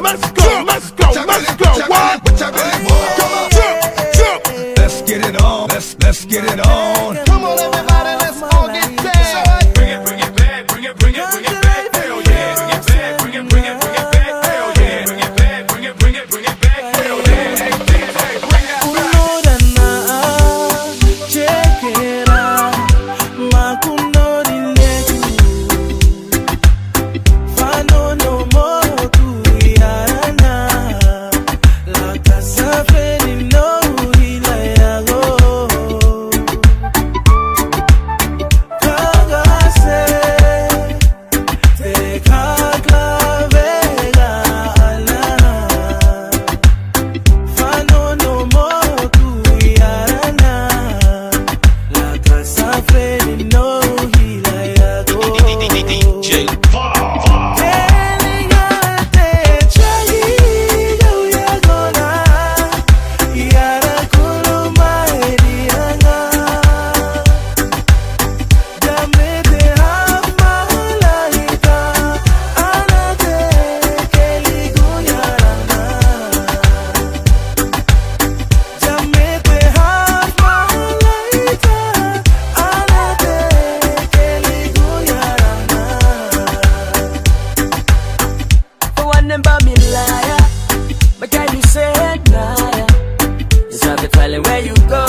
let's go, let's go, let's go. What? Let's get it on. Let's get it on. Come on, everybody, let's all get down. Bring it back, bring it back. Hell yeah. Bring it back, bring it back. Hell yeah. Bring it back, bring it back. Hell yeah. Hey, bring it back. Check it out. Where you go?